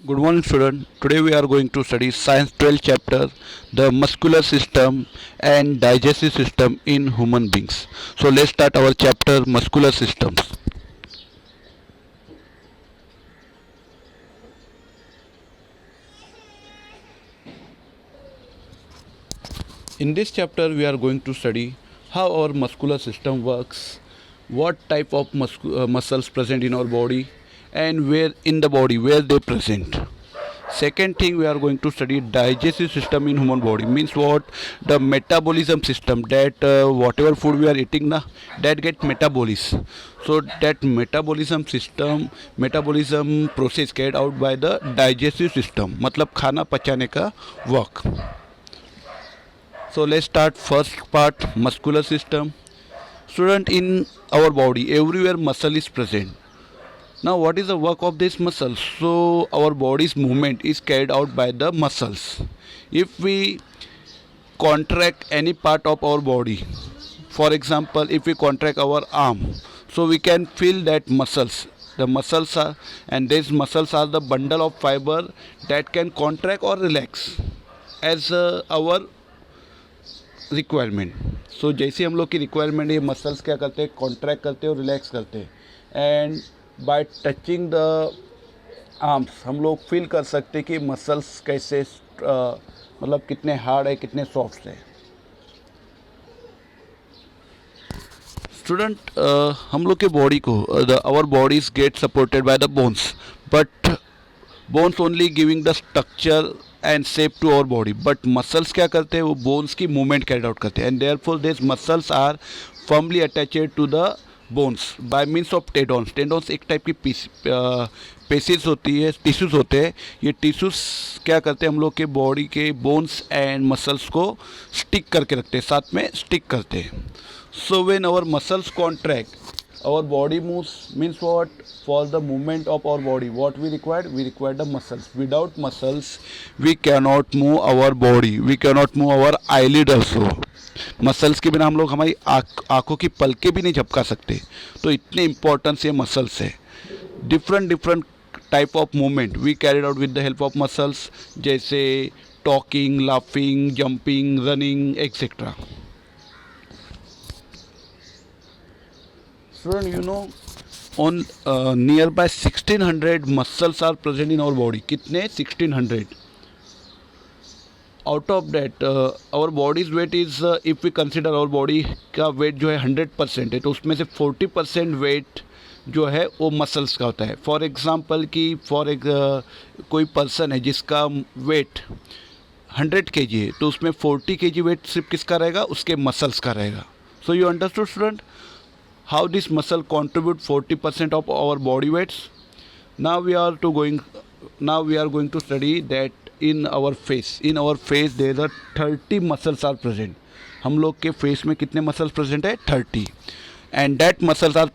Good morning, student. Today we are going to study Science 12 chapter, the muscular system and digestive system in human beings. So let's start our chapter, muscular systems. In this chapter, we are going to study how our muscular system works, what type of muscles present in our body, and where in the body where they present. Second thing, we are going to study digestive system in human body. Means what? The metabolism system, that whatever food we are eating na, that get metabolism. So that metabolism system, metabolism process carried out by the digestive system, मतलब खाना पचाने का work. So let's start first part, muscular system. Student, in our body everywhere muscle is present. Now what is the work of this muscle? So our body's movement is carried out by the muscles. If we contract any part of our body, for example if we contract our arm, so we can feel that muscles. The muscles are, and these muscles are the bundle of fiber that can contract or relax as our requirement. So जैसे हम लोग की requirement ये muscles क्या करते हैं, contract करते हैं और रिलैक्स करते हैं. And bye touching the arms हम लोग फील कर सकते हैं कि मसल्स कैसे मतलब कितने हार्ड है, कितने सॉफ्ट है. स्टूडेंट, हम लोग के बॉडी को our bodies get supported by the bones, but bones only giving the structure and shape to our body. But muscles क्या करते हैं, वो बोन्स की मूवमेंट कैरी आउट करते हैं. And therefore this muscles are firmly attached to the bones by means of tendons. Tendons एक type की पेशीज होती है, टिश्यूज होते हैं. ये टिश्यूज क्या करते हैं, हम लोग के बॉडी के बोन्स एंड मसल्स को स्टिक करके रखते हैं, साथ में स्टिक करते हैं. So when our muscles contract, our body moves. Means what? For the movement of our body, what we require the muscles. Without muscles we cannot move our body, we cannot move our eyelid also. Muscles के बिना हम लोग हमारी आँखों की पलकें भी नहीं झपका सकते. तो इतने इम्पोर्टेंस ये मसल्स है. Different type of movement we carried out with the help of muscles, जैसे talking, laughing, jumping, running etcetera. Student, you know, on nearby 1600 muscles are present in our body. कितने? 1600. Out of that, our body's weight is, if we consider our body का weight जो है 100% है, तो उसमें से 40% weight जो है वो मसल्स का होता है. फॉर एग्ज़ाम्पल कि कोई पर्सन है जिसका वेट 100 kg है, तो उसमें 40 kg वेट सिर्फ किसका रहेगा, उसके मसल्स का रहेगा. So you understood student how this muscle contribute 40% of our body weights. Now we are going to study that in our face. In our face there are 30 muscles are present. हम लोग के face में कितने muscles present है? 30. And that muscles are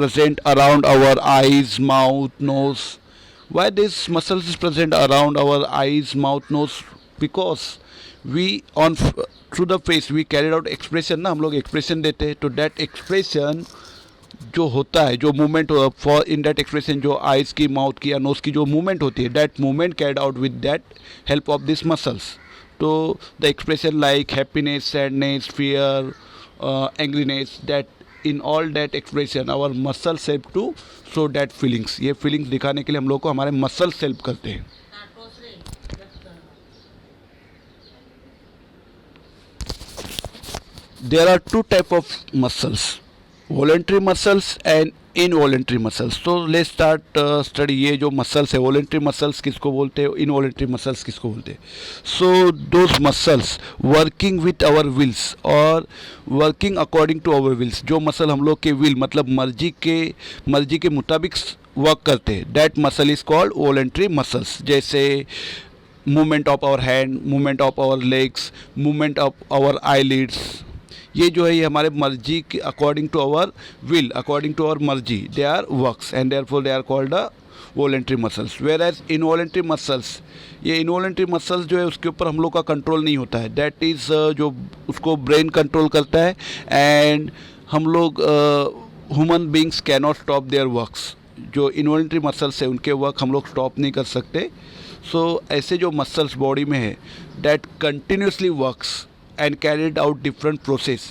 present around our eyes, mouth, nose. Why this muscles is present around our eyes, mouth, nose? Because we on through the face we carried out expression ना, हम लोग expression देते हैं. तो that expression जो होता है, जो movement for in that expression, जो आइज़ की, माउथ की या नोज़ की जो मूवमेंट होती है, that movement carried out with that help of this muscles. तो the expression like happiness, sadness, fear, angriness, that in all that expression our muscles help to show that feelings. ये feelings दिखाने के लिए हम लोग को हमारे मसल्स हेल्प करते हैं. There are two type of muscles, voluntary muscles and involuntary muscles. So let's start study ये जो muscles है, voluntary muscles किसको बोलते हैं, involuntary muscल्स किसको बोलते हैं. So those muscles working with our wills और working according to our wills, जो muscle हम लोग के will मतलब मर्जी के मुताबिक वर्क करते हैं, that muscle is called voluntary muscles. जैसे movement of our hand, movement of our legs, movement of our eyelids. ये जो है ये हमारे मर्जी के according to our will, according to our मर्जी they are works and therefore they are called the voluntary muscles. Whereas involuntary muscles, ये involuntary muscles जो है उसके ऊपर हम लोग का कंट्रोल नहीं होता है. दैट इज़ जो उसको ब्रेन कंट्रोल करता है. एंड हम लोग human beings can not stop there works. जो इन्वॉल्ट्री मसल्स है उनके वर्क हम लोग स्टॉप नहीं कर सकते. सो ऐसे जो मसल्स बॉडी में है that continuously works and carried out different process,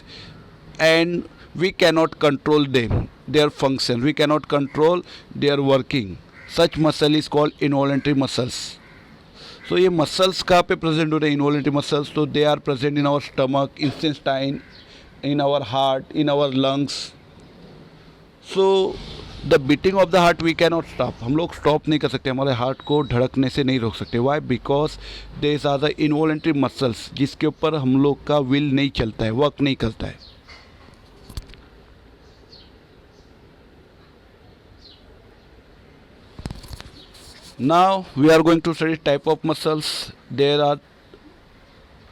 and we cannot control them, their function, we cannot control their working. Such muscle is called involuntary muscles. So ये muscles कहाँ पे present हो रहे हैं involuntary muscles? तो they are present in our stomach, intestine, in our heart, in our lungs. So the beating of the heart we can not stop. हम लोग stop नहीं कर सकते, हमारे हार्ट को धड़कने से नहीं रोक सकते. Why? Because there are the involuntary muscles जिसके ऊपर हम लोग का विल नहीं चलता है, वर्क नहीं करता है. Now we are going to study type of muscles. There are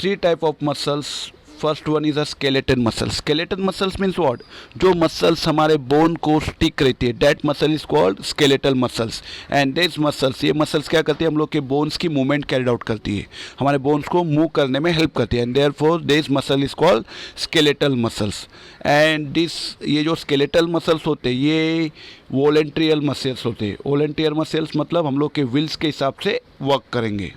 3 type of muscles. First one is a skeleton muscle. Skeleton muscles means what? जो मसल्स हमारे बोन को स्टिक रहती है, that muscle is called skeletal muscles. And this muscles, ये muscles क्या करती है? हम लोग के बोन्स की मूवमेंट कैरिड आउट करती है, हमारे बोन्स को मूव करने में हेल्प करती है. And therefore this muscle is called skeletal muscles. And this, ये जो स्केलेटल मसल्स होते हैं ये वॉलंट्रियल मसल्स होते हैं. वॉलंटियर मसल्स मतलब हम लोग के विल्स के हिसाब से वर्क करेंगे.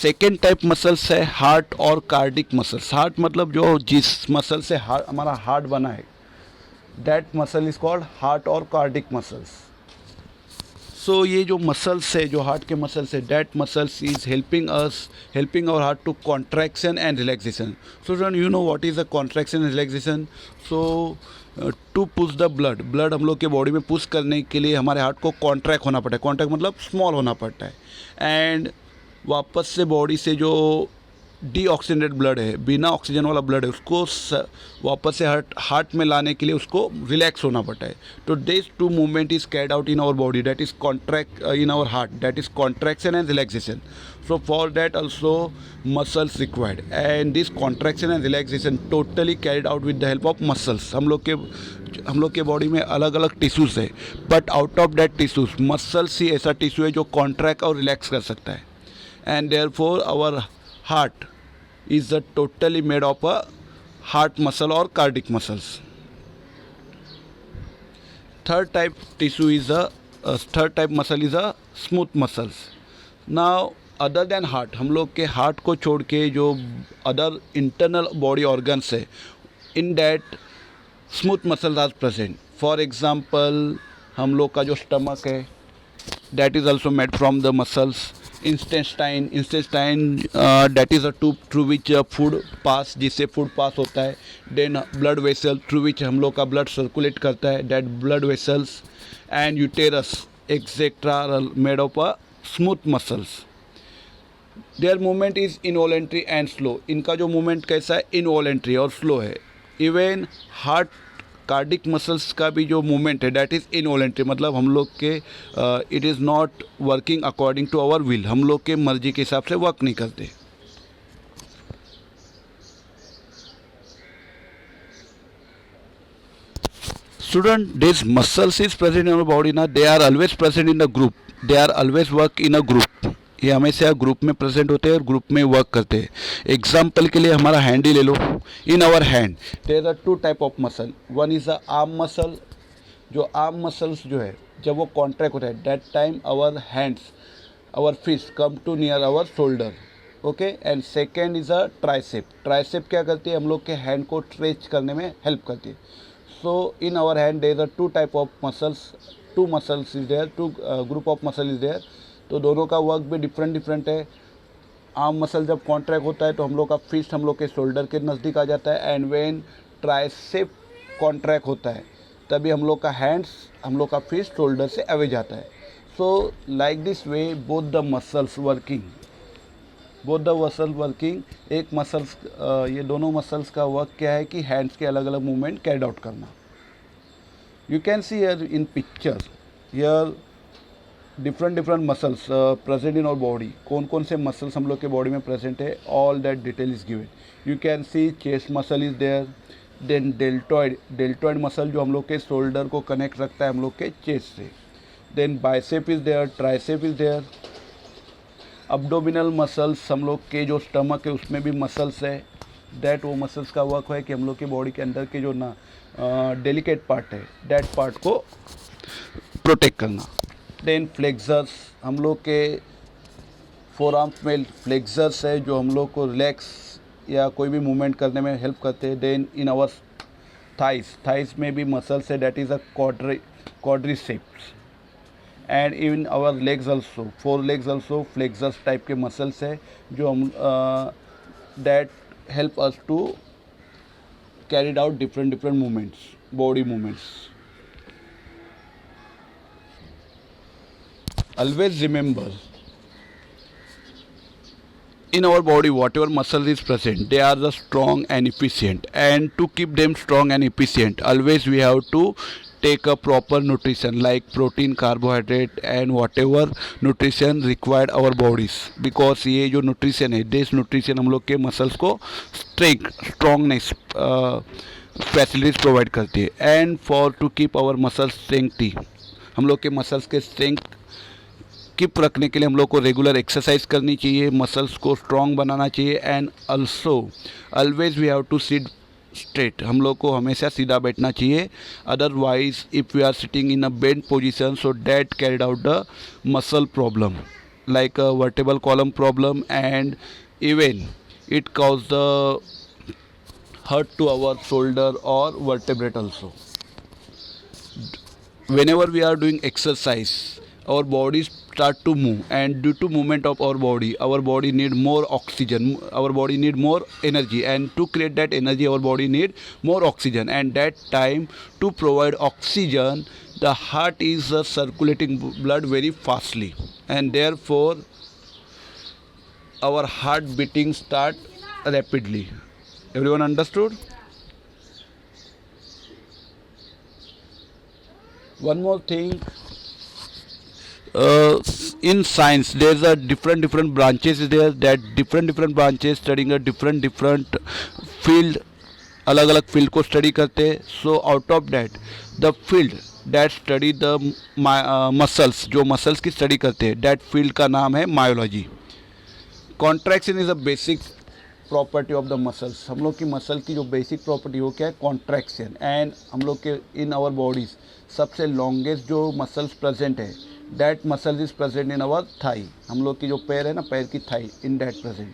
सेकेंड टाइप मसल्स है हार्ट और कार्डिक मसल्स. हार्ट मतलब जो जिस मसल से हमारा हार्ट बना है, that muscle is called heart और कार्डिक मसल्स. सो ये जो मसल्स है, जो हार्ट के मसल्स है, that muscles is helping our heart to contraction and relaxation. So you know what is the contraction and relaxation? So to push the blood हम लोग के बॉडी में पुश करने के लिए हमारे हार्ट को कॉन्ट्रैक्ट होना पड़ता है. कॉन्ट्रैक्ट मतलब स्मॉल होना पड़ता है. एंड वापस से बॉडी से जो डीऑक्सीजनेटेड ब्लड है, बिना ऑक्सीजन वाला ब्लड है, उसको वापस से हार्ट में लाने के लिए उसको रिलैक्स होना पड़ता है. तो this 2 movement is carried out in our body, that is contract in our heart, that is contraction and relaxation. So for that also muscles required. And this contraction and relaxation totally carried out with the help of muscles. हम लोग के body में अलग अलग tissues है, but out of that tissues muscles ही ऐसा tissue है जो कॉन्ट्रैक्ट और रिलैक्स कर सकता है. And therefore our heart is totally made of a heart muscle or cardiac muscles. Third type muscle is a smooth muscles. Now other than heart, हम लोग के हार्ट को छोड़ के जो अदर इंटरनल बॉडी ऑर्गन्स है, in that smooth muscles are present. For example हम लोग का जो स्टमक है, that is also made from the muscles. Intestine that is a tube through which food pass, जिससे फूड पास होता है. Then blood vessel through which हम लोग का ब्लड सर्कुलेट करता है, that blood vessels. And uterus etcetera made of a smooth muscles. Their movement is involuntary and slow. इनका जो मूवमेंट कैसा है? इनवॉलेंट्री और स्लो है. इवन हार्ट कार्डिक मसल्स का भी जो मूवमेंट है दैट इज़ इनवॉलेंट्री, मतलब हम लोग के it is not working according to our will, हम लोग के मर्जी के हिसाब से वर्क नहीं करते. Student, this muscles is present in our body ना, they are always present in the group, they are always work in a group. ये हमेशा ग्रुप में प्रेजेंट होते हैं और ग्रुप में वर्क करते हैं. एग्जाम्पल के लिए हमारा हैंड ही ले लो. In our hand there are 2 type of muscle. One is a arm muscle. जो आर्म मसल्स जो है जब वो कॉन्ट्रैक्ट होता है, that time our hands, our fist come to near our shoulder. Okay. And second is a tricep. Tricep क्या करती है? हम लोग के हैंड को स्ट्रेच करने में हेल्प करती है. So in our hand there are 2 type of muscles. 2 muscles is there, 2 group of muscle is there. तो दोनों का वर्क भी डिफरेंट है. आर्म मसल जब कॉन्ट्रैक्ट होता है तो हम लोग का फिस्ट हम लोग के शोल्डर के नज़दीक आ जाता है. एंड व्हेन ट्राइसेप कॉन्ट्रैक्ट होता है तभी हम लोग का हैंड्स, हम लोग का फिस्ट शोल्डर से अवे जाता है. So like this way both the muscles working, एक मसल्स, ये दोनों मसल्स का वर्क क्या है कि हैंड्स के अलग अलग मूवमेंट कैरिड आउट करना. You can see here in picture, here different muscles present in our body. कौन से मसल्स हम लोग के बॉडी में प्रेजेंट है, all that detail is given. You can see chest muscle is there. Then deltoid muscle जो हम लोग के शोल्डर को कनेक्ट रखता है हम लोग के चेस्ट से. Then bicep is there, tricep is there. Abdominal muscles हम लोग के जो स्टमक है उसमें भी मसल्स है. दैट वो मसल्स का वर्क है कि हम लोग के बॉडी के अंदर के जो ना डेलिकेट पार्ट है दैट पार्ट को प्रोटेक्ट करना। देन फ्लेक्सर्स, हम लोग के फोर आर्म्स में फ्लेक्सर्स है जो हम लोग को रिलैक्स या कोई भी मूवमेंट करने में हेल्प करते हैं। देन इन आवर थाइस में भी मसल्स है that is a quadriceps. And in our legs also, four legs also flexors type के मसल्स है जो हम that help us to carried out different movements, body movements. Always remember, in our body whatever muscle is present they are the strong and efficient, and to keep them strong and efficient always we have to take a proper nutrition like protein, carbohydrate and whatever nutrition required our bodies, because ये जो nutrition है this nutrition हम लोग के muscles को strongness facilities provide करती है। and for to keep our muscles strengthy, हम लोग के muscles के strength कीप रखने के लिए हम लोग को रेगुलर एक्सरसाइज करनी चाहिए, मसल्स को स्ट्रॉन्ग बनाना चाहिए। And also always we have to sit straight, हम लोग को हमेशा सीधा बैठना चाहिए। Otherwise if we are sitting in a bend position so that carried out the muscle problem like vertebral column problem, and even it cause the hurt to our shoulder और vertebrate also. whenever we are doing exercise our bodies start to move, and due to movement of our body need more oxygen, our body need more energy, and to create that energy our body need more oxygen, and that time to provide oxygen the heart is circulating blood very fastly, and therefore our heart beating start rapidly. Everyone understood? One more thing, in science there's a different branches is there, that different branches studying a different field, अलग अलग field को study करते हैं। So out of that the field that study the muscles, जो muscles की study करते हैं that field का नाम है myology. Contraction is a basic property of the muscles, हम लोग की मसल की जो बेसिक प्रॉपर्टी वो क्या है, कॉन्ट्रैक्शन। एंड हम लोग के इन आवर बॉडीज सबसे लॉन्गेस्ट जो मसल्स प्रेजेंट है that muscle is present in our thigh, हम लोग की जो पैर है ना, पैर की थाई इन दैट प्रेजेंट।